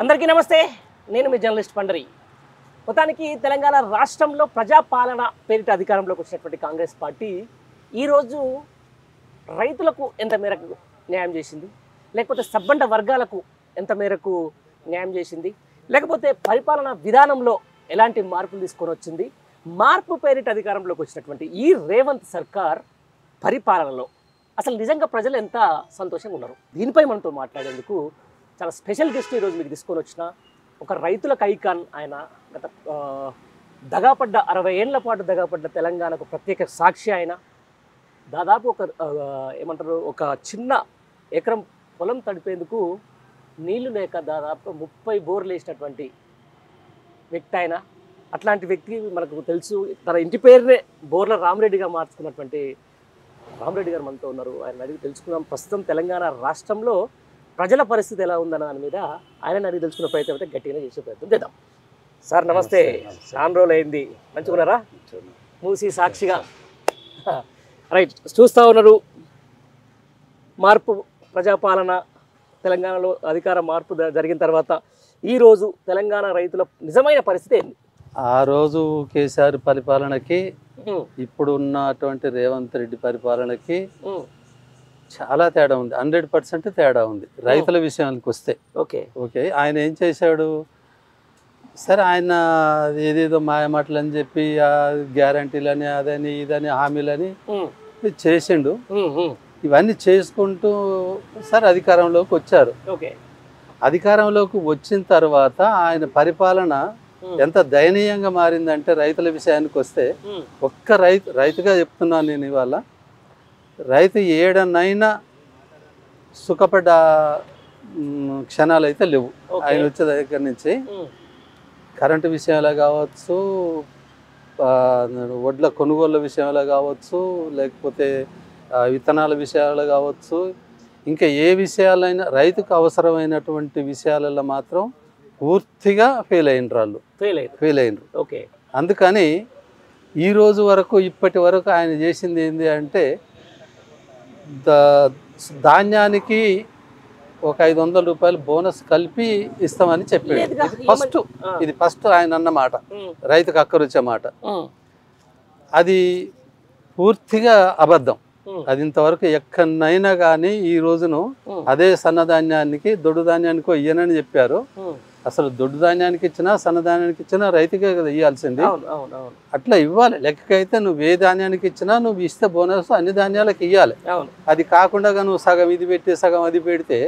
అందరికీ నమస్తే. నేను మీ జర్నలిస్ట్ పండరి. మొత్తానికి తెలంగాణ రాష్ట్రంలో ప్రజాపాలన పేరిట అధికారంలోకి వచ్చినటువంటి కాంగ్రెస్ పార్టీ ఈరోజు రైతులకు ఎంత మేరకు న్యాయం చేసింది, లేకపోతే సబ్బండ వర్గాలకు ఎంత మేరకు న్యాయం చేసింది, లేకపోతే పరిపాలన విధానంలో ఎలాంటి మార్పులు తీసుకొని వచ్చింది, మార్పు పేరిట అధికారంలోకి వచ్చినటువంటి ఈ రేవంత్ సర్కార్ పరిపాలనలో అసలు నిజంగా ప్రజలు ఎంత సంతోషంగా ఉన్నారు, దీనిపై మనతో మాట్లాడేందుకు చాలా స్పెషల్ గెస్ట్ ఈరోజు మీకు తీసుకొని వచ్చిన ఒక రైతులకు ఐకాన్. ఆయన గత దగాపడ్డ 60 ఏళ్ల పాటు దగాపడ్డ తెలంగాణకు ప్రత్యేక సాక్షి. ఆయన దాదాపు ఒక చిన్న ఎకరం పొలం తడిపేందుకు నీళ్లు లేక దాదాపు 30 బోర్లు వేసినటువంటి వ్యక్తి ఆయన. అట్లాంటి వ్యక్తి మనకు తెలుసు. తన ఇంటి పేరునే బోర్ల రామరెడ్డిగా మార్చుకున్నటువంటి రామరెడ్డి గారు మనతో ఉన్నారు. ఆయన అడిగి తెలుసుకున్నాం ప్రస్తుతం తెలంగాణ రాష్ట్రంలో ప్రజల పరిస్థితి ఎలా ఉందన్న దాని మీద ఆయన అడిగి తెలుసుకున్న ప్రయత్నం అయితే గట్టిగానే చేసే ప్రయత్నం చేద్దాం. సార్ నమస్తే. చాలా రోజులు అయింది, మంచిగున్నారా? మూసి సాక్షిగా రైట్ చూస్తూ ఉన్నారు. మార్పు ప్రజాపాలన తెలంగాణలో అధికార మార్పు జరిగిన తర్వాత ఈరోజు తెలంగాణ రైతుల నిజమైన పరిస్థితి ఏంది? ఆ రోజు కేసీఆర్ పరిపాలనకి ఇప్పుడు ఉన్నటువంటి రేవంత్ రెడ్డి పరిపాలనకి చాలా తేడా ఉంది. 100% తేడా ఉంది రైతుల విషయానికి వస్తే. ఓకే ఆయన ఏం చేశాడు? సరే, ఆయన ఏదేదో మాయమాటలు అని చెప్పి గ్యారంటీలని అదని ఇదని హామీలని చేసిండు. ఇవన్నీ చేసుకుంటూ సరే అధికారంలోకి వచ్చారు. అధికారంలోకి వచ్చిన తర్వాత ఆయన పరిపాలన ఎంత దయనీయంగా మారిందంటే రైతుల విషయానికి వస్తే, ఒక్క రైతుగా చెప్తున్నాను నేను ఇవాళ, రైతు ఏడనైనా సుఖపడ్డ క్షణాలు అయితే లేవు ఆయన వచ్చే దగ్గర నుంచి. కరెంటు విషయంలో కావచ్చు, వడ్ల కొనుగోళ్ళ విషయంలో కావచ్చు, లేకపోతే విత్తనాల విషయాల్లో కావచ్చు, ఇంకా ఏ విషయాలైనా రైతుకు అవసరమైనటువంటి విషయాలలో మాత్రం పూర్తిగా ఫెయిల్ అయినరు. అందుకని ఈరోజు వరకు ఇప్పటి వరకు ఆయన చేసింది ఏంటి అంటే, ధాన్యానికి ఒక 500 రూపాయలు బోనస్ కలిపి ఇస్తామని చెప్పాడు. ఇది ఫస్ట్ ఆయన అన్నమాట, రైతుకు అక్కరొచ్చే మాట. అది పూర్తిగా అబద్ధం. అది ఇంతవరకు ఎక్కడైనా కానీ ఈ రోజును అదే సన్నధాన్యానికి దొడ్డు ధాన్యానికి ఇయ్యనని చెప్పారు. అసలు దొడ్డు ధాన్యానికి ఇచ్చినా సన్నధాన్యానికి ఇచ్చినా రైతుకే కదా ఇవ్వాల్సింది. అట్లా ఇవ్వాలి. లెక్కకైతే నువ్వు ఏ ధాన్యానికి ఇచ్చినా నువ్వు ఇస్తే బోనస్ అన్ని ధాన్యాలకు ఇవ్వాలి. అది కాకుండా నువ్వు సగం ఇది పెట్టి సగం అది పెడితే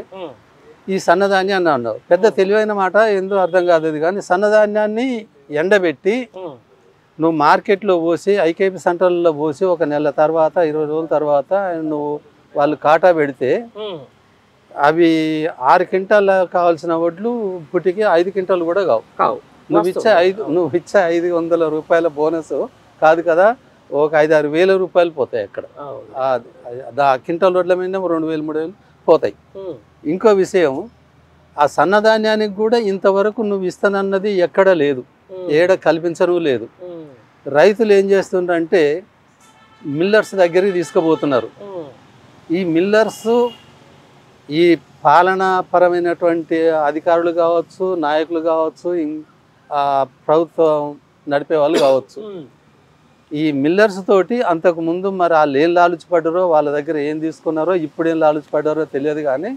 ఈ సన్నధాన్యాన్ని అన్నావు. పెద్ద తెలివైన మాట, ఎందుకు అర్థం కాదు. అది కానీ సన్నధాన్యాన్ని ఎండబెట్టి నువ్వు మార్కెట్లో పోసి ఐకేపీ సెంటర్లలో పోసి ఒక నెల తర్వాత 20 రోజుల తర్వాత నువ్వు వాళ్ళు కాటా పెడితే అవి 6 క్వింటాల కావాల్సిన వడ్లు పుట్టికి 5 క్వింటాలు కూడా కావు. నువ్వు ఇచ్చే 500 రూపాయల బోనస్ కాదు కదా, ఒక 5-6 వేల రూపాయలు పోతాయి అక్కడ. ఆ క్వింటాల్ వడ్ల మీద 2,000-3,000 పోతాయి. ఇంకో విషయం, ఆ సన్నధాన్యానికి కూడా ఇంతవరకు నువ్వు ఇస్తానన్నది ఎక్కడ లేదు, ఏడ కల్పించను లేదు. రైతులు ఏం చేస్తుండ్రంటే మిల్లర్స్ దగ్గరికి తీసుకుపోతున్నారు. ఈ మిల్లర్స్ ఈ పాలనాపరమైనటువంటి అధికారులు కావచ్చు, నాయకులు కావచ్చు, ప్రభుత్వం నడిపే వాళ్ళు కావచ్చు, ఈ మిల్లర్స్ తోటి అంతకుముందు మరి వాళ్ళు ఏం లాలుచిపడ్డారో, వాళ్ళ దగ్గర ఏం తీసుకున్నారో, ఇప్పుడు ఏం లాలుచిపడ్డారో తెలియదు. కానీ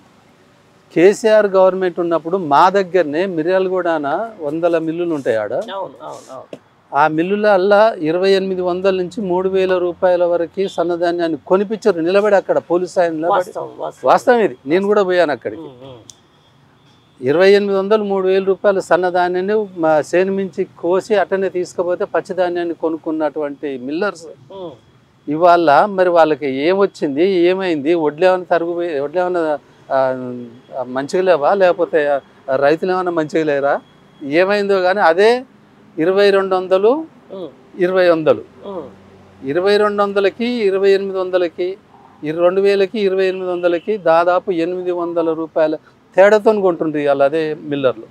కేసీఆర్ గవర్నమెంట్ ఉన్నప్పుడు మా దగ్గరనే మిర్యాలగూడన 100 మిల్లులు ఉంటాయి. ఆడ ఆ మిల్లులల్లా 2,800 నుంచి 3,000 రూపాయల వరకు సన్నధాన్యాన్ని కొనిపించారు నిలబడి అక్కడ పోలీసు ఆయన నిలబడి. వాస్తవం ఇది, నేను కూడా పోయాను అక్కడికి. 2,800, 3,000 రూపాయల సన్నధాన్యాన్ని మా సేను మించి కోసి అట్టనే తీసుకుపోతే పచ్చిధాన్యాన్ని కొనుక్కున్నటువంటి మిల్లర్స్ ఇవాళ మరి వాళ్ళకి ఏమొచ్చింది, ఏమైంది, వడ్లేమన్నా మంచిగా లేవా, లేకపోతే రైతులు ఏమన్నా మంచిగా లేరా, ఏమైందో కానీ అదే 2,200, 2,100, 2,200కి 2,800కి 2,000కి 2,800కి దాదాపు 800 రూపాయల తేడాతో కొంటుండ్రు ఇవాళ అదే మిల్లర్లు.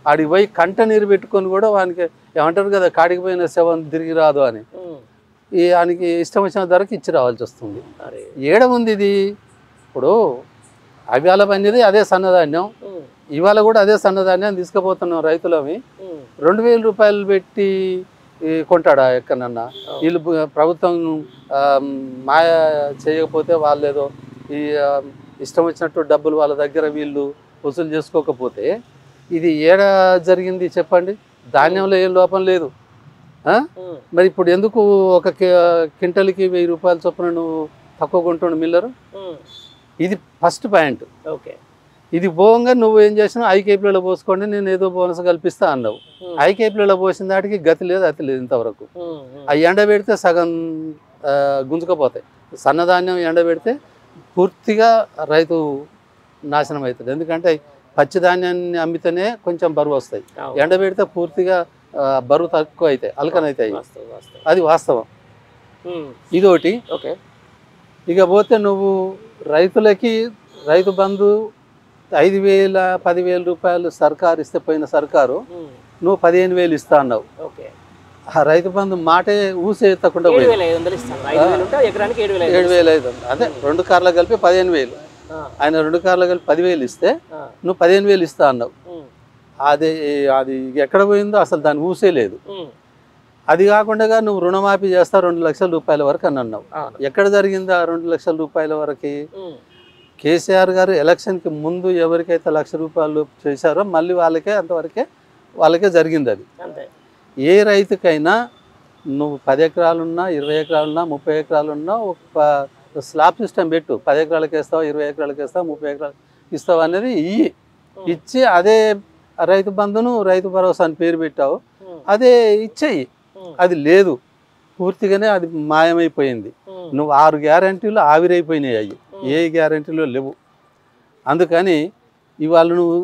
ఆడికి పోయి కంట నీరు పెట్టుకొని కూడా వానికి ఏమంటారు కదా, కాడికి పోయిన శవం తిరిగి రాదు అని ఆయనకి ఇష్టం వచ్చిన ధరకి ఇచ్చి రావాల్సి వస్తుంది. ఏడ ఉంది ఇది? ఇప్పుడు అవ్యాల పనిది అదే సన్నధాన్యం, ఇవాళ కూడా అదే సన్నధాన్యాన్ని తీసుకుపోతున్నాం రైతులవి. 2000 రూపాయలు పెట్టి కొంటాడా ఎక్కడన్నా? వీళ్ళు ప్రభుత్వం మాయ చేయకపోతే వాళ్ళేదో ఈ ఇష్టం వచ్చినట్టు డబ్బులు వాళ్ళ దగ్గర వీళ్ళు వసూలు చేసుకోకపోతే ఇది ఏడ జరిగింది చెప్పండి? ధాన్యంలో ఏం లోపం లేదు. మరి ఇప్పుడు ఎందుకు ఒక క్వింటల్కి 1000 రూపాయల చొప్పున నువ్వు తక్కువ కొంటుండు మిల్లరు? ఇది ఫస్ట్ పాయింట్. ఓకే, ఇది పోగా నువ్వు ఏం చేసినావు? ఐకేపీలలో పోసుకోండి, నేను ఏదో బోనస్ కల్పిస్తా అన్నావు. ఐకేపీలలో పోసిన దాటికి గతి లేదు, అతి లేదు ఇంతవరకు. ఆ ఎండ పెడితే సగం గుంజుకపోతాయి. సన్నధాన్యం ఎండ పెడితే పూర్తిగా రైతు నాశనం అవుతుంది. ఎందుకంటే పచ్చి ధాన్యాన్ని అమ్మితేనే కొంచెం బరువు వస్తాయి, ఎండ పెడితే పూర్తిగా బరువు తక్కువ అవుతాయి, అలకనైతాయి. అది వాస్తవం. ఇదోటి. ఓకే, ఇక పోతే నువ్వు రైతులకి రైతు బంధు 5000 10,000 రూపాయలు సర్కారు ఇస్తే పోయిన సర్కారు నువ్వు 15,000 ఇస్తా అన్నావు. ఆ రైతు బంధు మాటే ఊసే ఎత్తకుండా 7,500 అదే 2 కార్లు కలిపి 15,000. ఆయన 2 కార్లు కలిపి 10,000 ఇస్తే నువ్వు 15,000 ఇస్తా అన్నావు. అది ఎక్కడ పోయిందో అసలు దాని ఊసే లేదు. అది కాకుండా నువ్వు రుణమాఫీ చేస్తా 2 లక్షల రూపాయల వరకు అని అన్నావు. ఎక్కడ జరిగింది ఆ 2 లక్షల రూపాయల వరకు? కేసీఆర్ గారు ఎలక్షన్కి ముందు ఎవరికైతే 1,00,000 రూపాయలు చేశారో మళ్ళీ వాళ్ళకే జరిగింది. అది ఏ రైతుకైనా నువ్వు 10 ఎకరాలున్నా 20 ఎకరాలున్నా 30 ఎకరాలున్నా ఒక స్లాబ్ సిస్టమ్ పెట్టు. 10 ఎకరాలకు వేస్తావు, 20 ఎకరాలకు వేస్తావు, 30 ఎకరాలు ఇస్తావు అనేది ఇచ్చి అదే రైతు బంధును రైతు భరోసా అని పేరు పెట్టావు, అదే ఇచ్చేయి. అది లేదు, పూర్తిగానే అది మాయమైపోయింది. నువ్వు 6 గ్యారంటీలు ఆవిరైపోయినాయి, అవి ఏ గ్యారంటీలు లేవు. అందుకని ఇవాళ నువ్వు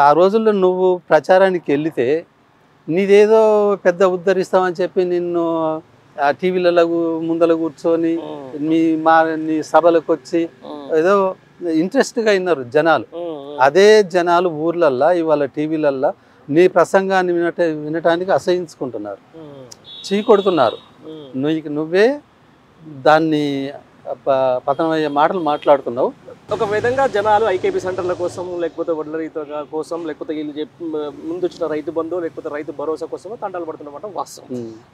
ఆ రోజుల్లో నువ్వు ప్రచారానికి వెళితే నీదేదో పెద్ద ఉద్ధరిస్తామని చెప్పి నిన్ను ఆ టీవీలలో ముందర కూర్చొని నీ సభలకు వచ్చి ఏదో ఇంట్రెస్ట్గా విన్నారు జనాలు. అదే జనాలు ఊర్లల్లో ఇవాళ టీవీలల్లో నీ ప్రసంగాన్ని వినటానికి అసహించుకుంటున్నారు, చీకొడుతున్నారు. నువ్వే దాన్ని పతనమయ్యే మాటలు మాట్లాడుతున్నావు. ఒక విధంగా జనాలు ఐకేపీ సెంటర్ల కోసం, లేకపోతే వడ్ల రైతుల కోసం, లేకపోతే వీళ్ళు ముందు వచ్చిన రైతు బంధు, లేకపోతే రైతు భరోసా కోసం తంటాలు పడుతున్నమాట వాస్తవం.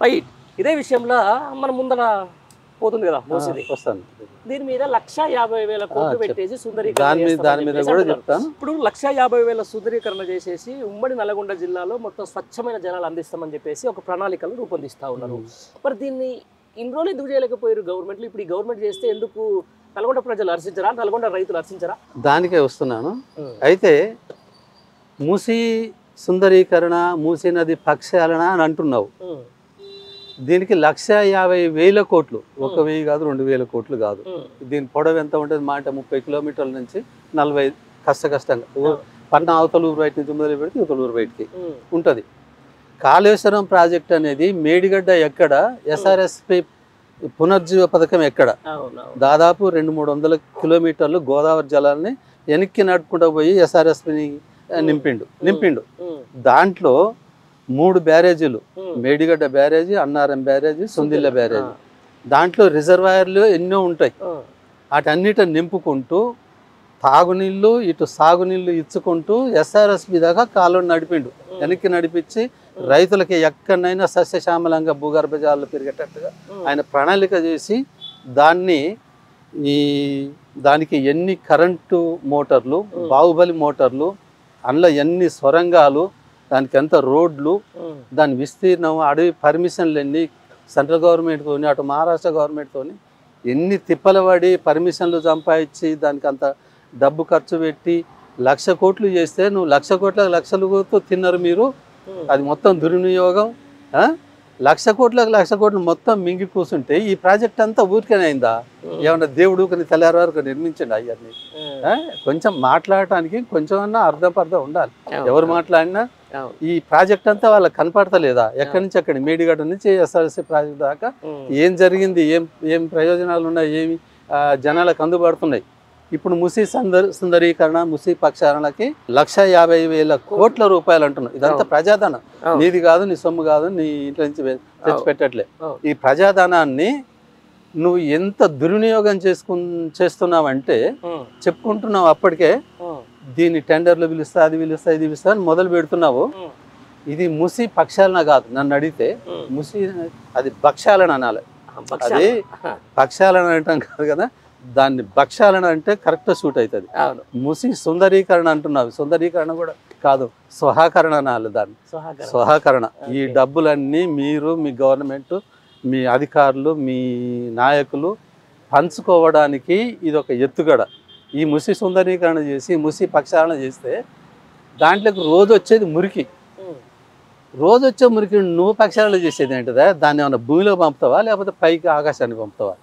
రైట్. ఇదే విషయంలో మన ముందర పోతుంది కదా మోసేది, వస్తాను. దీని మీద 1,50,000 కోట్లు పెట్టేసి సుందరీకరణ. ఇప్పుడు 1,50,000 సుందరీకరణ చేసేసి ఉమ్మడి నల్గొండ జిల్లాలో మొత్తం స్వచ్ఛమైన జనాలు అందిస్తామని చెప్పేసి ఒక ప్రణాళికలు రూపొందిస్తా ఉన్నారు. మరి దీన్ని ఇన్ని రోజులు ఎందుకు చేయలేకపోయారు గవర్నమెంట్లు? ఇప్పుడు ఈ గవర్నమెంట్ చేస్తే ఎందుకు నల్గొండ ప్రజలు హర్షించరా, నల్గొండ రైతులు హర్షించరా? దానికే వస్తున్నాను. అయితే మూసీ సుందరీకరణ, మూసీ నది ప్రక్షాళన అని అంటున్నావు. దీనికి 1,50,000 కోట్లు, 1,000 కాదు, 2,000 కోట్లు కాదు. దీని పొడవు ఎంత ఉంటుంది? మాట 30 కిలోమీటర్ల నుంచి 40 కష్టంగా పన్న అవతల ఊరు బయట నుంచి మొదలు పెడితే ఇవతల ఊరు బయటికి ఉంటుంది. కాళేశ్వరం ప్రాజెక్ట్ అనేది మేడిగడ్డ ఎక్కడ, ఎస్ఆర్ఎస్పి పునర్జీవ పథకం ఎక్కడ? దాదాపు 200-300 కిలోమీటర్లు గోదావరి జలాన్ని వెనక్కి నడుపుకుంటూ పోయి ఎస్ఆర్ఎస్పిని నింపిండు. దాంట్లో 3 బ్యారేజీలు, మేడిగడ్డ బ్యారేజీ, అన్నారం బ్యారేజీ, సుందిల్ల బ్యారేజీ. దాంట్లో రిజర్వాయర్లు ఎన్నో ఉంటాయి. వాటన్నిటిని నింపుకుంటూ తాగునీళ్ళు ఇటు సాగునీళ్ళు ఇచ్చుకుంటూ ఎస్ఆర్ఎస్పి దాకా కాలువను నడిపిండు. వెనక్కి నడిపించి రైతులకి ఎక్కడైనా సస్యశ్యామలంగా భూగర్భ జలాలు పెరిగేటట్టుగా ఆయన ప్రణాళిక చేసి దానికి ఎన్ని కరెంటు మోటార్లు, బాహుబలి మోటార్లు, అందులో ఎన్ని సొరంగాలు, దానికి ఎంత రోడ్లు, దాని విస్తీర్ణం, అడవి పర్మిషన్లు ఎన్ని, సెంట్రల్ గవర్నమెంట్తో అటు మహారాష్ట్ర గవర్నమెంట్తో ఎన్ని తిప్పలు పడి పర్మిషన్లు సంపాదించి దానికి అంత డబ్బు ఖర్చు పెట్టి 1,00,000 కోట్లు చేస్తే నువ్వు 1,00,000 కోట్లకు 1,00,000 కోట్లు తిన్నారు మీరు. అది మొత్తం దుర్వినియోగం. 1,00,000 కోట్లకు 1,00,000 కోట్లు మొత్తం మింగి కూర్చుంటే ఈ ప్రాజెక్ట్ అంతా ఊరికేనే అయిందా? ఏమన్నా దేవుడు కొన్ని తెల్లారి వరకు నిర్మించండి అవన్నీ? కొంచెం మాట్లాడటానికి కొంచెం అన్నా అర్థం ఉండాలి. ఎవరు మాట్లాడినా ఈ ప్రాజెక్ట్ అంతా వాళ్ళకి కనపడతలేదా? ఎక్కడి నుంచి అక్కడి మేడిగడ్డ నుంచి ఎస్ఆర్ఎస్సి ప్రాజెక్ట్ దాకా ఏం జరిగింది, ఏం ప్రయోజనాలు ఉన్నాయి, ఏమి జనాలకు అందుబాటుతున్నాయి? ఇప్పుడు మూసీ సుందరీకరణ, మూసీ ప్రక్షాళనకి 1,50,000 కోట్ల రూపాయలు అంటున్నావు. ఇదంతా ప్రజాధనం, నీది కాదు, నీ సొమ్ము కాదు, నీ ఇంట్లో నుంచి తెచ్చి పెట్టట్లే. ఈ ప్రజాధనాన్ని నువ్వు ఎంత దుర్వినియోగం చేస్తున్నావంటే చెప్పుకుంటున్నావు. అప్పటికే దీన్ని టెండర్లు పిలుస్తా, అది పిలుస్తా, ఇది పిలుస్తా అని మొదలు పెడుతున్నావు. ఇది ముసి పక్షాలన కాదు, నన్ను అడిగితే ముసి అది భక్షాలన అనాలి. అది పక్షాలన అంటాం కాదు కదా, దాన్ని భక్షాలన అంటే కరెక్ట్ సూట్ అవుతుంది. ముసి సుందరీకరణ అంటున్నావు, సుందరీకరణ కూడా కాదు, స్వహాకరణ అనాలి దాన్ని, స్వహాకరణ. ఈ డబ్బులన్నీ మీరు, మీ గవర్నమెంట్, మీ అధికారులు, మీ నాయకులు పంచుకోవడానికి ఇది ఒక ఎత్తుగడ. ఈ ముసి సుందరీకరణ చేసి ముసి పక్షాలన చేస్తే దాంట్లోకి రోజు వచ్చేది మురికి. రోజు వచ్చే మురికి నువ్వు పక్షాలన చేసేది ఏంటిదా? దాన్ని ఏమన్నా భూమిలో పంపుతావా లేకపోతే పైకి ఆకాశానికి పంపుతావా?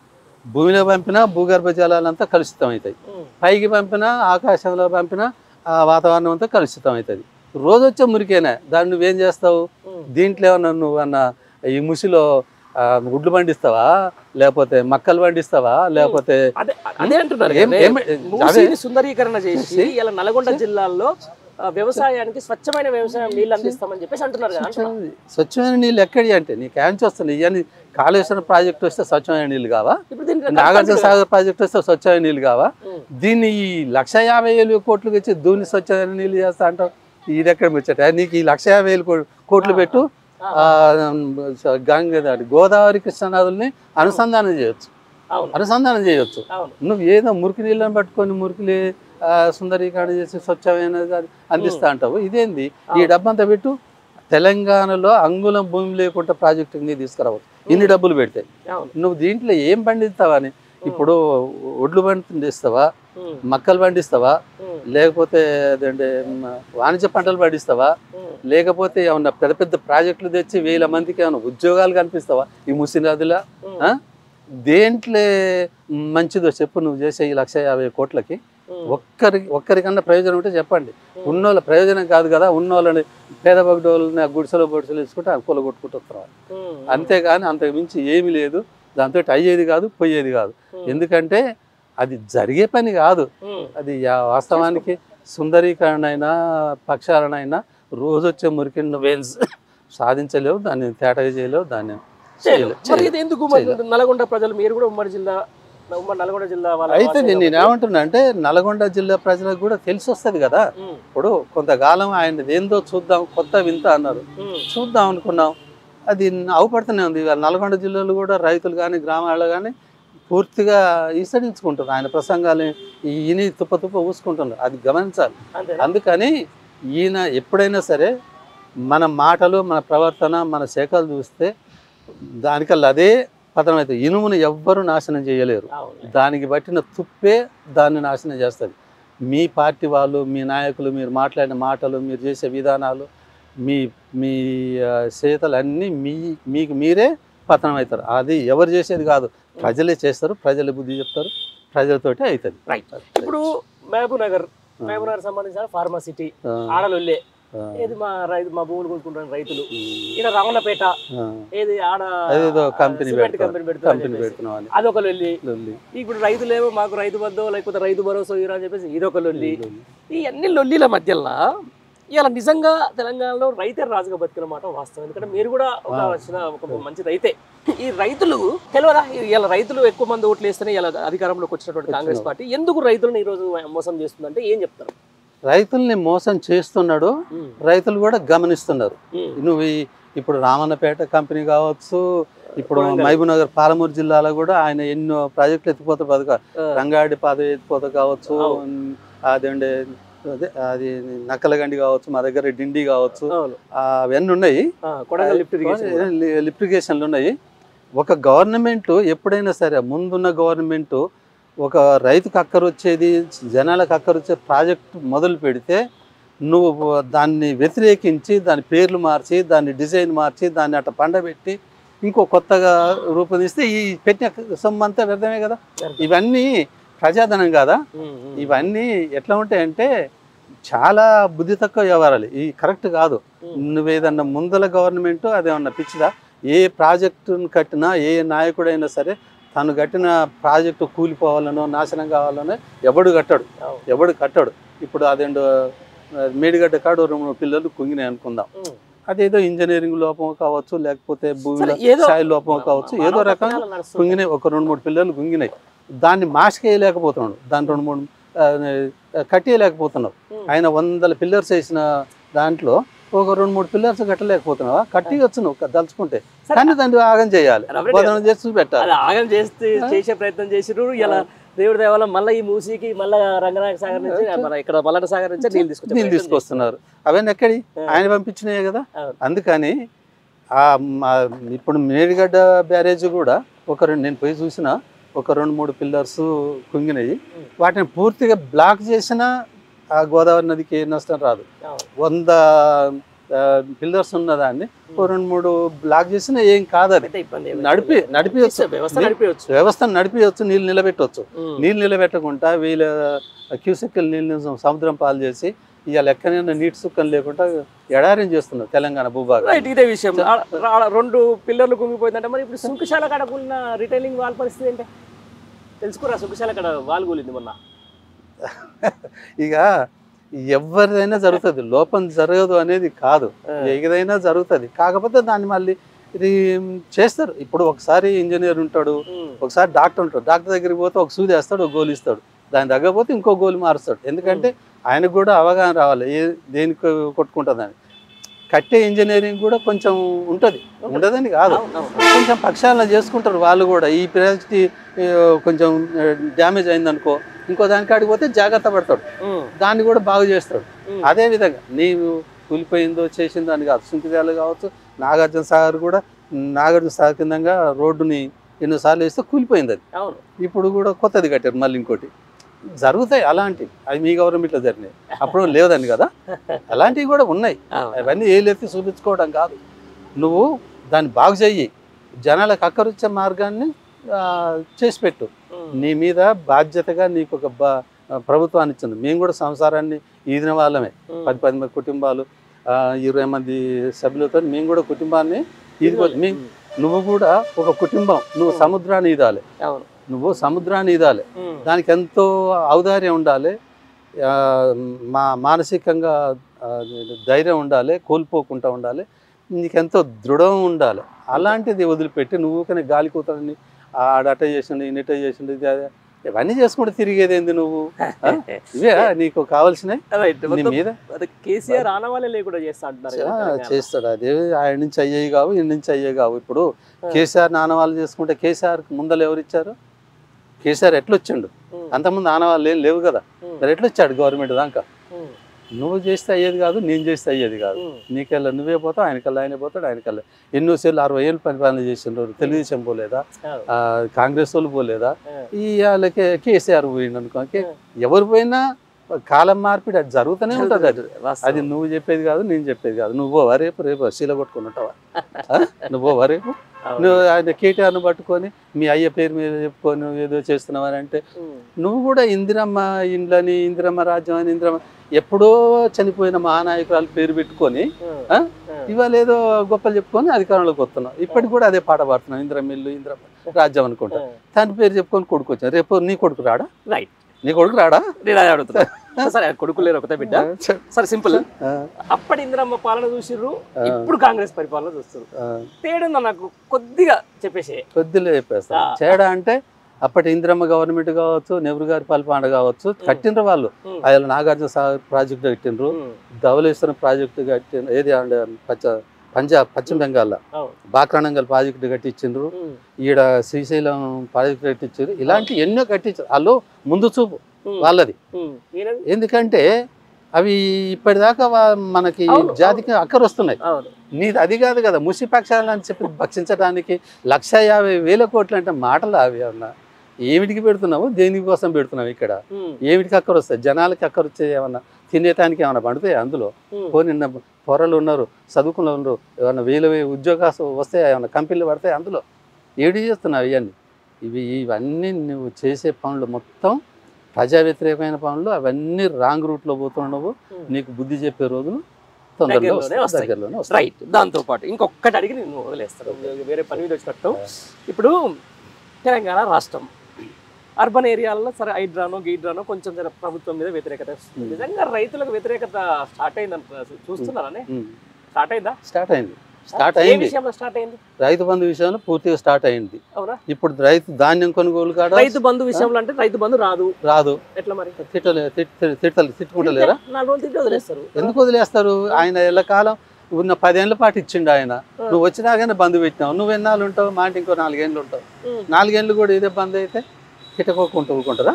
భూమిలో పంపినా భూగర్భ జలాలంతా కలుషితం అవుతాయి, పైకి పంపినా ఆకాశంలో పంపినా ఆ వాతావరణం అంతా కలుషితం అవుతుంది. రోజు వచ్చే మురికేనా, దాన్ని నువ్వేం చేస్తావు? దీంట్లో ఏమన్నా నువ్వు అన్న ఈ ముసిలో గుడ్లు పండిస్తావా లేకపోతే మక్కలు పండిస్తావా లేకపోతే సుందరీకరణ చేసి ఇలా నల్గొండ జిల్లాలో వ్యవసాయానికి స్వచ్ఛమైన వ్యవసాయం నీళ్ళు అందిస్తామని చెప్పేసి అంటున్నారు కదా. స్వచ్ఛమైన నీళ్ళు ఎక్కడి అంటే నీకు యాంచి వస్తున్నాయి. ఇవన్నీ కాళేశ్వరం ప్రాజెక్ట్ వస్తే స్వచ్ఛమైన నీళ్ళు కావా? నాగార్జున సాగర్ ప్రాజెక్ట్ వస్తే స్వచ్ఛమైన నీళ్ళు కావా? దీన్ని ఈ 150,000 కోట్లు ఇచ్చి దూని స్వచ్ఛమైన నీళ్ళు చేస్తా అంటావు. ఇది ఎక్కడ ముచ్చట? నీకు ఈ 150,000 కోట్లు పెట్టు, గోదావరి కృష్ణానదుల్ని అనుసంధానం చేయొచ్చు. నువ్వు ఏదో మురికి నీళ్ళని పట్టుకొని మురికి సుందరీకరణ చేసి స్వచ్ఛమైన అందిస్తా అంటావు. ఇదేంది? ఈ డబ్బంతా పెట్టు. తెలంగాణలో అంగుళం భూమి లేకుండా ప్రాజెక్టు నీ తీసుకురావచ్చు ఇన్ని డబ్బులు పెడితే. నువ్వు దీంట్లో ఏం పండిస్తావని? ఇప్పుడు ఒడ్లు పండిస్తావా, మక్కలు పండిస్తావా, లేకపోతే అదంటే వాణిజ్య పంటలు పండిస్తావా, లేకపోతే ఏమన్నా పెద్ద పెద్ద ప్రాజెక్టులు తెచ్చి 1000 మందికి ఏమైనా ఉద్యోగాలు కల్పిస్తావా ఈ ముసి నదిలా? దేంట్లో మంచిదో చెప్పు. నువ్వు చేసే ఈ 150 కోట్లకి ఒక్కరికన్నా ప్రయోజనం ఉంటే చెప్పండి. ఉన్నోళ్ళ ప్రయోజనం కాదు కదా, ఉన్నోళ్ళని పేద బగ్డోళ్ళని గుడిసెలో వేసుకుంటే పొల కొట్టుకుంటూ వస్తున్నారు. అంతేగాని అంతకు మించి ఏమీ లేదు. దాంతో అయ్యేది కాదు, పోయేది కాదు. ఎందుకంటే అది జరిగే పని కాదు. అది వాస్తవానికి సుందరీకరణ అయినా పక్షాలనైనా రోజు వచ్చే మురికిని నువ్వేం సాధించలేవు, దాన్ని తేటగా చేయలేవు, దాన్ని ఎందుకు నల్గొండ ప్రజలు, మీరు కూడా ఉమ్మడి నల్గొండ జిల్లా అయితే నేను ఏమంటున్నా అంటే నల్గొండ జిల్లా ప్రజలకు కూడా తెలిసి వస్తుంది కదా. ఇప్పుడు కొంతకాలం ఆయన ఏందో చూద్దాం, కొత్త వింత అన్నారు, చూద్దాం అనుకున్నాం. అది అవపడుతూనే ఉంది. నల్గొండ జిల్లాలో కూడా రైతులు కానీ గ్రామాల్లో కానీ పూర్తిగా ఈసడించుకుంటున్నారు. ఆయన ప్రసంగాలు ఈయన తుప్ప ఊసుకుంటున్నారు. అది గమనించాలి. అందుకని ఈయన ఎప్పుడైనా సరే మన మాటలు, మన ప్రవర్తన, మన శాఖలు చూస్తే దానికల్లా అదే పతనం అవుతుంది. ఇనుమును ఎవ్వరూ నాశనం చేయలేరు. దానికి బట్టిన తుప్పే దాన్ని నాశనం చేస్తుంది. మీ పార్టీ వాళ్ళు, మీ నాయకులు, మీరు మాట్లాడిన మాటలు, మీరు చేసే విధానాలు, మీ చేతలన్నీ మీకు మీరే పతనం అవుతారు. అది ఎవరు చేసేది కాదు, ప్రజలే చేస్తారు, ప్రజలే బుద్ధి చెప్తారు, ప్రజలతోటే అవుతుంది. ఇప్పుడు మహబూబ్ నగర్ సంబంధించిన ఫార్మాసిటీ ఆడలొల్లే ఏది మా భూములు కొనుక్కుంటున్న రైతులు, ఇక్కడ రావణపేట ఏది ఆడ కంపెనీ పెడుతున్నాం అదొక లొల్లి. ఇప్పుడు రైతులేమో మాకు రైతు బంధు లేకపోతే రైతు భరోసా అని చెప్పేసి ఇదొక లొల్లి. ఈ అన్ని లొల్లిల మధ్యలో ఇలా నిజంగా తెలంగాణలో రైతే రాజుగా బతికిన మాట వాస్తవం. ఎందుకంటే మీరు కూడా ఒక మంచి రైతే. ఈ రైతులు తెలియదా, ఇలా రైతులు ఎక్కువ మంది ఓట్లు వేస్తేనే ఇలా అధికారంలోకి వచ్చినటువంటి కాంగ్రెస్ పార్టీ ఎందుకు రైతులను ఈ రోజు మోసం చేస్తుందంటే ఏం చెప్తారు? రైతుల్ని మోసం చేస్తున్నాడు, రైతులు కూడా గమనిస్తున్నారు. నువ్వు ఇప్పుడు రామన్నపేట కంపెనీ కావచ్చు, ఇప్పుడు మహబూబ్ నగర్ పాలమూరు జిల్లాలో కూడా ఆయన ఎన్నో ప్రాజెక్టులు ఎత్తిపోత పథకాలు, రంగారెడ్డి పాద ఎత్తిపోత కావచ్చు, అదేంటే అది నక్కలగండి కావచ్చు, మా దగ్గర డిండి కావచ్చు, అవన్నీ ఉన్నాయి, లిఫ్ట్ ఇరిగేషన్లు ఉన్నాయి. ఒక గవర్నమెంట్ ఎప్పుడైనా సరే ముందున్న గవర్నమెంట్ ఒక రైతుకు అక్కరొచ్చేది, జనాలకు అక్కరొచ్చే ప్రాజెక్టు మొదలు పెడితే నువ్వు దాన్ని వ్యతిరేకించి దాని పేర్లు మార్చి దాన్ని డిజైన్ మార్చి దాన్ని అట్లా పండబెట్టి ఇంకో కొత్తగా రూపొందిస్తే ఈ పెట్టిన సొమ్ము అంతా వ్యర్థమే కదా. ఇవన్నీ ప్రజాధనం కాదా? ఇవన్నీ ఎట్లా ఉంటాయంటే చాలా బుద్ధి తక్కువ వ్యవహారాలు. ఈ కరెక్ట్ కాదు. నువ్వేదన్నా ముందల గవర్నమెంట్ అదేమన్నా పిచ్చిదా? ఏ ప్రాజెక్టును కట్టినా ఏ నాయకుడైనా సరే తను కట్టిన ప్రాజెక్టు కూలిపోవాలనో నాశనం కావాలనో ఎవడు కట్టాడు. ఇప్పుడు అదేంటో మేడిగడ్డ కాడు 2-3 పిల్లలు కుంగినాయి అనుకుందాం. అదేదో ఇంజనీరింగ్ లోపం కావచ్చు, లేకపోతే భూమిలో స్థాయి లోపం కావచ్చు, ఏదో రకంగా కుంగినాయి. ఒక 2-3 పిల్లలు కుంగినాయి. దాన్ని మాస్క్ వేయలేకపోతున్నాడు. దాని 2-3 కట్టేయలేకపోతున్నావు. ఆయన 100 పిల్లర్స్ వేసిన దాంట్లో ఒక 2-3 పిల్లర్స్ కట్టలేకపోతున్నావా? కట్టియొచ్చు నువ్వు దలుచుకుంటే, కానీ దాన్ని ఆగం చేయాలి, బోధన చేసి పెట్టాలి. ఆగం చేసే ప్రయత్నం చేసిరు. ఇలా దేవుడి దేవాల మళ్ళీ ఈ మూసీకి మళ్ళీ రంగనాయక సాగర్ నుంచి ఇక్కడ మల్లన్న సాగర్ నుంచి నీళ్ళు తీసుకొస్తున్నారు. అవన్నీ ఎక్కడి ఆయన పంపించినాయి కదా. అందుకని ఇప్పుడు మేడిగడ్డ బ్యారేజ్ కూడా నేను పోయి చూసిన ఒక 2-3 పిల్లర్స్ కుంగినాయి. వాటిని పూర్తిగా బ్లాక్ చేసినా ఆ గోదావరి నదికి ఏ నష్టం రాదు. 100 పిల్లర్స్ ఉన్నదాన్ని 2-3 బ్లాక్ చేసినా ఏం కాదు. అది నడిపియచ్చు, వ్యవస్థను నడిపియచ్చు, నీళ్ళు నిలబెట్టవచ్చు. నీళ్ళు నిలబెట్టకుండా వీళ్ళ క్యూసెక్కులు నీళ్ళు సముద్రం పాలు చేసి ఇవాళ ఎక్కడైనా నీటి సుక్కం లేకుండా ఎడారం చేస్తున్నారు తెలంగాణ భూభాగం. ఇదే విషయం 2 పిల్లర్లు కుంగిపోయిందంటే మరి ఇప్పుడు సుంకశాల కడకున్న రిటైలింగ్ వాల్ పరిస్థితి ఏంటి తెలుసుకురా? సుంకశాల కడ వాల్ కూలింది మొన్న. ఇక ఎవరిదైనా జరుగుతుంది, లోపం జరగదు అనేది కాదు, ఏదైనా జరుగుతుంది. కాకపోతే దాన్ని మళ్ళీ ఇది చేస్తారు. ఇప్పుడు ఒకసారి ఇంజనీర్ ఉంటాడు, ఒకసారి డాక్టర్ ఉంటాడు. డాక్టర్ దగ్గరికి పోతే ఒక సూది వేస్తాడు, ఒక గోలు ఇస్తాడు, దాని తగ్గపోతే ఇంకో గోలు మారుస్తాడు. ఎందుకంటే ఆయనకు కూడా అవగాహన రావాలి దేనికి కొట్టుకుంటుందని. కట్టే ఇంజనీరింగ్ కూడా కొంచెం ఉంటుంది, ఉండదని కాదు, కొంచెం పక్షాలను చేసుకుంటారు వాళ్ళు కూడా. ఈ ప్రాజెక్ట్ కొంచెం డ్యామేజ్ అయిందనుకో, ఇంకో దానికి ఆడిపోతే జాగ్రత్త పడతాడు, దాన్ని కూడా బాగు చేస్తాడు. అదేవిధంగా నీవు కూలిపోయిందో చేసిందో అని కాదు, సుంకిదాలు కావచ్చు, నాగార్జున సాగర్ కూడా నాగార్జున సాగర్ కిందంగా రోడ్డుని ఎన్నోసార్లు వేస్తే కూలిపోయింది. అది ఇప్పుడు కూడా కొత్తది కట్టారు మళ్ళీ ఇంకోటి. జరుగుతాయి అలాంటివి, అవి మీ గవర్నమెంట్లో జరిగినాయి, అప్పుడు లేదని కదా. అలాంటివి కూడా ఉన్నాయి. అవన్నీ ఏలెత్తి చూపించుకోవడం కాదు, నువ్వు దాన్ని బాగు చెయ్యి, జనాలకు అక్కరొచ్చే మార్గాన్ని చేసి పెట్టు. నీ మీద బాధ్యతగా నీకు ఒక ప్రభుత్వాన్ని ఇచ్చింది. మేము కూడా సంసారాన్ని ఈదిన వాళ్ళమే, 10 మంది కుటుంబాలు, 20 మంది సభ్యులతో మేము కూడా కుటుంబాన్ని ఈదుకోవాలి. నువ్వు కూడా ఒక కుటుంబం, నువ్వు సముద్రాన్ని ఈదాలి, సముద్రాన్ని ఈదాలి. దానికి ఎంతో ఔదార్యం ఉండాలి, మానసికంగా ధైర్యం ఉండాలి, కోల్పోకుండా ఉండాలి, నీకెంతో దృఢం ఉండాలి. అలాంటిది వదిలిపెట్టి నువ్వు కానీ గాలి కూతని ఆడట చేసిండు, ఇన్నట చేసిండు, ఇవన్నీ చేసుకుంటే తిరిగేది ఏంది నువ్వు? ఇవే నీకు కావాల్సినవి మీద. కేసీఆర్ ఆనవాళ్ళే లేకుండా చేస్తాడు. అదే ఆయన నుంచి అయ్యేవి కావు, ఈ నుంచి అయ్యేవి కావు. ఇప్పుడు కేసీఆర్ ఆనవాళ్ళు చేసుకుంటే కేసీఆర్ ముందలు ఎవరు ఇచ్చారు? కేసీఆర్ ఎట్లొచ్చిండు? అంతకుముందు ఆనవాళ్ళు ఏం లేవు కదా, మరి ఎట్లొచ్చాడు గవర్నమెంట్ దాకా? నువ్వు చేస్తే అయ్యేది కాదు, నేను చేస్తే అయ్యేది కాదు. నీకెళ్ళ నువ్వే పోతావు, ఆయనకల్లా ఆయనే పోతాడు, ఆయనకల్లా. ఎన్నోసార్లు 60 ఏళ్ళు పరిపాలన చేసిండ్రు. తెలుగుదేశం పోలేదా, కాంగ్రెస్ వాళ్ళు పోలేదా, ఈ వాళ్ళకి కేసీఆర్ పోయిండు అనుకో. ఎవరు పోయినా కాలం మార్పిడి అది జరుగుతూనే ఉంటుంది. అది నువ్వు చెప్పేది కాదు, నేను చెప్పేది కాదు. నువ్వు రేపు శీల కొట్టుకుని ఉంటావా? నువ్వు రేపు నువ్వు ఆయన కేటీఆర్ను పట్టుకొని మీ అయ్య పేరు మీద చెప్పుకొని ఏదో చేస్తున్నావని అంటే, నువ్వు కూడా ఇందిరమ్మ ఇండ్లని, ఇందిరమ్మ రాజ్యం అని, ఇందిరమ్మ ఎప్పుడో చనిపోయిన మహానాయకురాలు పేరు పెట్టుకొని ఇవాళ ఏదో గొప్పలు చెప్పుకొని అధికారంలోకి వస్తున్నావు. ఇప్పటికి కూడా అదే పాట పాడుతున్నావు, ఇందిరమ్మ ఇల్లు, ఇందిరమ్మ రాజ్యం అనుకుంటా. తన పేరు చెప్పుకొని కొడుకు వచ్చాను. రేపు నీ కొడుకు రాడా? రైట్, నీ కొడుకు రాడా? నేను అదే అడుగుతున్నా. సరే, కొడుకు లేరు, ఒకటే బిడ్డ. సరే, సింపుల్. అప్పటి ఇందిరమ్మ పాలన చూసిర్రు, ఇప్పుడు కాంగ్రెస్ పరిపాలన చూస్తారు. తేడా నాకు కొద్దిగా చెప్పేసి. కొద్దిగా చెప్పేస్తా. తేడా అంటే అప్పటి ఇందిరమ్మ గవర్నమెంట్ కావచ్చు, నెహ్రూ గారి పరిపాలన కావచ్చు, కట్టినరు వాళ్ళు. ఆయన నాగార్జున సాగర్ ప్రాజెక్టు కట్టినరు, ధవళేశ్వరం ప్రాజెక్టు కట్టిన, ఏది పశ్చిమ బెంగాల్లో బాక్రానంగల్ ప్రాజెక్టు కట్టించిండ్రు, ఈడ శ్రీశైలం ప్రాజెక్టు కట్టించారు. ఇలాంటి ఎన్నో కట్టించారు. వాళ్ళు ముందు చూపు వాళ్ళది. ఎందుకంటే అవి ఇప్పటిదాకా మనకి జాతికి అక్కర వస్తున్నాయి. నీది అది కాదు కదా, ముసిపక్షాలు అని చెప్పి భక్షించడానికి 1,50,000 కోట్లు అంటే మాటలు అవి అన్నా. ఏమిటికి పెడుతున్నావు, దేనికోసం పెడుతున్నావు? ఇక్కడ ఏమిటికి అక్కర వస్తాయి? జనాలకి అక్కర వచ్చే ఏమన్నా తినేటానికి ఏమన్నా పండుతాయి అందులో? నిన్న పొరలు ఉన్నారు, చదువుకున్న ఉన్నారు, ఏమన్నా 1000 ఉద్యోగాలు వస్తాయి, ఏమన్నా కంపెనీలు పడతాయి అందులో? ఏడి చేస్తున్నావు ఇవన్నీ? ఇవన్నీ నువ్వు చేసే పనులు మొత్తం ప్రజా వ్యతిరేకమైన పనులు. అవన్నీ రాంగ్ రూట్లో పోతున్నావు. నీకు బుద్ధి చెప్పే రోజులు దగ్గరలోనే వస్తాయి. రైట్. దాంతో పాటు ఇంకొకటి అడిగి నేను వదిలేస్తాను, వేరే పని మీద వచ్చినట్టు. ఇప్పుడు తెలంగాణ రాష్ట్రం అర్బన్ ఏరియాలలో సరే హైడ్రానో గీడ్రానో కొంచెం ప్రభుత్వం మీద వ్యతిరేకత వస్తుంది. నిజంగా రైతులకు వ్యతిరేకత స్టార్ట్ అయిందంట చూస్తున్నారని? స్టార్ట్ అయిందా? స్టార్ట్ స్టార్ట్ ఏ అయింది. విషయంలో స్టార్ట్ అయింది? రైతు బంధు విషయంలో పూర్తిగా స్టార్ట్ అయింది. అవునా? ఇప్పుడు రైతు ధాన్యం కొనుగోలు కాడ రైతు బంధు విషయంలో అంటే రైతు బంధు రాదు. ఎట్లా మరి? తిట్టుకుంటలేరా? 4 రోజులు తిట్టి వదిలేస్తారు. ఎందుకు వదిలేస్తారు? ఆయన ఎల్లకాలం ఉన్న 10 ఏళ్ళ పాటు ఇచ్చిండు ఆయన. నువ్వు వచ్చినాకనే బంధు పెట్టినావు. నువ్వు ఎన్నాళ్ళు ఉంటావు? మా ఇంటి ఇంకో 4 ఏళ్ళు ఉంటావు. 4 ఏళ్ళు కూడా ఇదే బంద్ అయితే తిట్టుకోకుండా ఊరుకుంటారా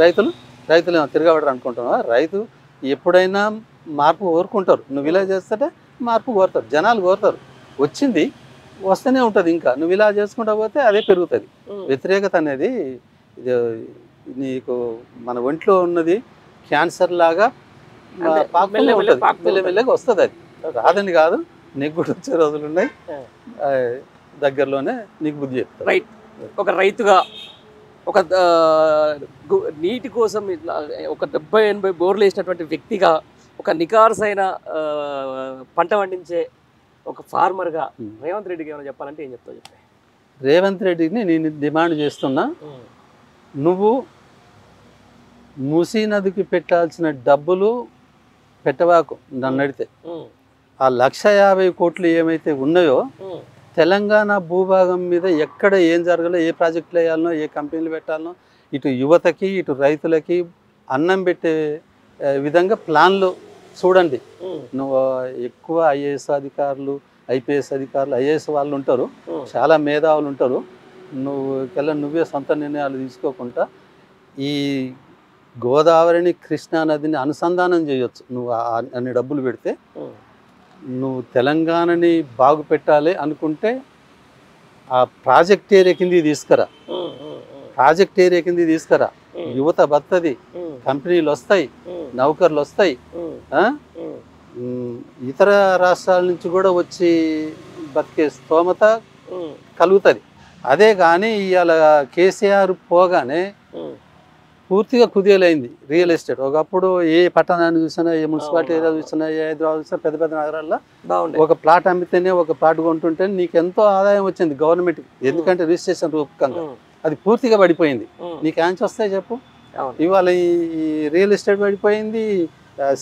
రైతులు? రైతులు ఏమో తిరగబడరు అనుకుంటున్నావా? రైతు ఎప్పుడైనా మార్పు కోరుకుంటారు. నువ్వు ఇలా చేస్తే మార్పు కోరుతారు, జనాలు కోరుతారు. వచ్చింది వస్తూనే ఉంటుంది. ఇంకా నువ్వు ఇలా చేసుకుంటా పోతే అదే పెరుగుతుంది. వ్యతిరేకత అనేది నీకు మన ఒంట్లో ఉన్నది క్యాన్సర్ లాగా మెల్లమెల్లగా వస్తుంది. అది రాదని కాదు, నీకు కూడా వచ్చే రోజులు ఉన్నాయి. దగ్గరలోనే నీకు బుద్ధి చెప్తారు. రైట్. ఒక రైతుగా, ఒక నీటి కోసం ఒక 70-80 బోర్లు వేసినటువంటి వ్యక్తిగా, ఒక నికార్సైన పంట పండించే ఒక ఫార్మర్గా రేవంత్ రెడ్డికి ఏమైనా చెప్పాలంటే ఏం చెప్తావు? చెప్పే రేవంత్ రెడ్డిని నేను డిమాండ్ చేస్తున్నా, నువ్వు మూసీ నదికి పెట్టాల్సిన డబ్బులు పెట్టవాకు. నన్ను అడిగితే ఆ 150 కోట్లు ఏమైతే ఉన్నాయో తెలంగాణ భూభాగం మీద ఎక్కడ ఏం జరగాలో, ఏ ప్రాజెక్టులు వేయాలనో, ఏ కంపెనీలు పెట్టాలనో, ఇటు యువతకి ఇటు రైతులకి అన్నం పెట్టే విధంగా ప్లాన్లు చూడండి. నువ్వు ఎక్కువ ఐఏఎస్ అధికారులు, ఐపీఎస్ అధికారులు, ఐఏఎస్ వాళ్ళు ఉంటారు, చాలా మేధావులు ఉంటారు. నువ్వే సొంత నిర్ణయాలు తీసుకోకుండా ఈ గోదావరిని కృష్ణా నదిని అనుసంధానం చేయొచ్చు. నువ్వు అన్ని డబ్బులు పెడితే నువ్వు తెలంగాణని బాగు పెట్టాలి అనుకుంటే ఆ ప్రాజెక్ట్ ఏరియా కింద తీసుకురా. ప్రాజెక్ట్ ఏరియా కింద తీసుకురా. యువత బతది, కంపెనీలు వస్తాయి, నౌకర్లు వస్తాయి, ఇతర రాష్ట్రాల నుంచి కూడా వచ్చి బతికే స్తోమత కలుగుతుంది. అదే కానీ ఇవాళ కేసీఆర్ పోగానే పూర్తిగా కుదేలైంది రియల్ ఎస్టేట్. ఒకప్పుడు ఏ పట్టణాన్ని చూసినా, ఏ మున్సిపాలిటీ ఏరియా చూసినా, ఏ హైదరాబాద్ చూసినా, పెద్ద పెద్ద నగరాల్లో ఒక ప్లాట్ అమ్మితేనే, ఒక ప్లాట్ కొంటుంటే నీకు ఎంతో ఆదాయం వచ్చింది గవర్నమెంట్. ఎందుకంటే రిజిస్ట్రేషన్ రూపకంగా అది పూర్తిగా పడిపోయింది. నీకు యాంచ్ వస్తాయి చెప్పు? ఇవాళ ఈ రియల్ ఎస్టేట్ పడిపోయింది,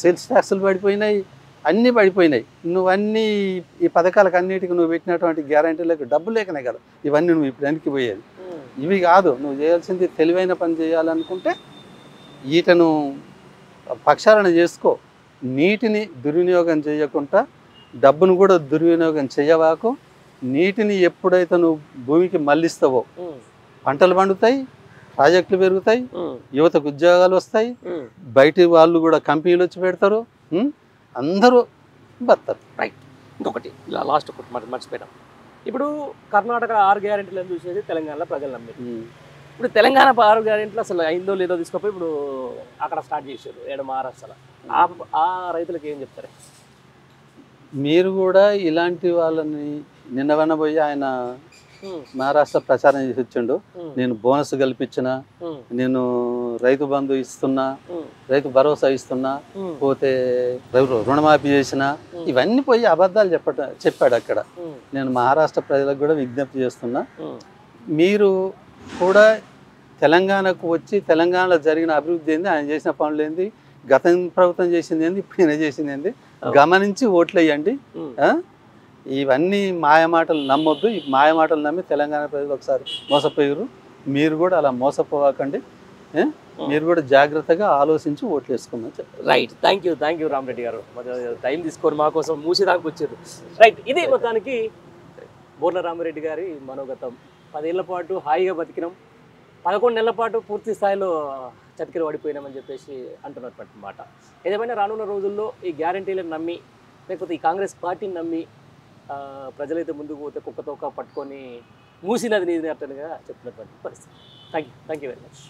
సేల్స్ ట్యాక్సులు పడిపోయినాయి, అన్నీ పడిపోయినాయి. నువ్వన్నీ ఈ పథకాలకు అన్నిటికీ నువ్వు పెట్టినటువంటి గ్యారంటీలకు డబ్బు లేకనే కదా ఇవన్నీ నువ్వు ఇప్పుడు వెనక్కి పోయేది. ఇవి కాదు నువ్వు చేయాల్సింది. తెలివైన పని చేయాలనుకుంటే ఈటను ప్రక్షాళన చేసుకో. నీటిని దుర్వినియోగం చేయకుండా, డబ్బును కూడా దుర్వినియోగం చేయవాకు. నీటిని ఎప్పుడైతే నువ్వు భూమికి మళ్ళిస్తావో పంటలు పండుతాయి, ప్రాజెక్టులు పెరుగుతాయి, యువతకు ఉద్యోగాలు వస్తాయి, బయటి వాళ్ళు కూడా కంపెనీలు వచ్చి పెడతారు, అందరూ బతారు. రైట్. ఇంకొకటి ఇలా లాస్ట్ ఒకటి మర్చిపోయినాం. ఇప్పుడు కర్ణాటక 6 గ్యారెంటీలను చూసేది తెలంగాణలో ప్రజలు నమ్మారు. ఇప్పుడు తెలంగాణ 6 గ్యారెంటీలు అసలు అయిందో లేదో తీసుకోపోయి ఇప్పుడు అక్కడ స్టార్ట్ చేశారు ఏడు మహారాష్ట్రలో. ఆ రైతులకు ఏం చెప్తారు? మీరు కూడా ఇలాంటి వాళ్ళని నిన్నవనబోయి ఆయన మహారాష్ట్ర ప్రచారం చేసి వచ్చిండు. నేను బోనస్ కల్పించిన, నేను రైతు బంధు ఇస్తున్నా, రైతు భరోసా ఇస్తున్నా, పోతే రుణమాఫీ చేసిన, ఇవన్నీ పోయి అబద్ధాలు చెప్పాడు అక్కడ. నేను మహారాష్ట్ర ప్రజలకు కూడా విజ్ఞప్తి చేస్తున్నా, మీరు కూడా తెలంగాణకు వచ్చి తెలంగాణలో జరిగిన అభివృద్ధి ఏంది, ఆయన చేసిన పనులు ఏంది, గత ప్రభుత్వం చేసింది ఏంది, ఇప్పుడు ఈయన చేసింది ఏంది గమనించి ఓట్లు వేయండి. ఇవన్నీ మాయమాటలు నమ్మొద్దు. ఈ మాయమాటలు నమ్మి తెలంగాణ ప్రజలు ఒకసారి మోసపోయారు. మీరు కూడా అలా మోసపోకండి. మీరు కూడా జాగ్రత్తగా ఆలోచించి ఓట్లు వేసుకోమని చెప్పారు. రైట్. థ్యాంక్ యూ రామరెడ్డి గారు, టైం తీసుకొని మా కోసం మూసేదానికి వచ్చారు. రైట్. ఇది మొత్తానికి బోర్ల రామరెడ్డి గారి మనోగతం. 10 ఏళ్ల పాటు హాయిగా బతికినాం, 11 నెలల పాటు పూర్తి స్థాయిలో చతికిల పడిపోయినామని చెప్పేసి అంటున్నటువంటి మాట. ఏదేమైనా రానున్న రోజుల్లో ఈ గ్యారంటీలను నమ్మి, లేకపోతే ఈ కాంగ్రెస్ పార్టీని నమ్మి ప్రజలైతే ముందుకు పోతే కుక్కతోక పట్టుకొని మూసినది నీది అన్నట్టుగా చెప్తున్నటువంటి పరిస్థితి. Thank you very much.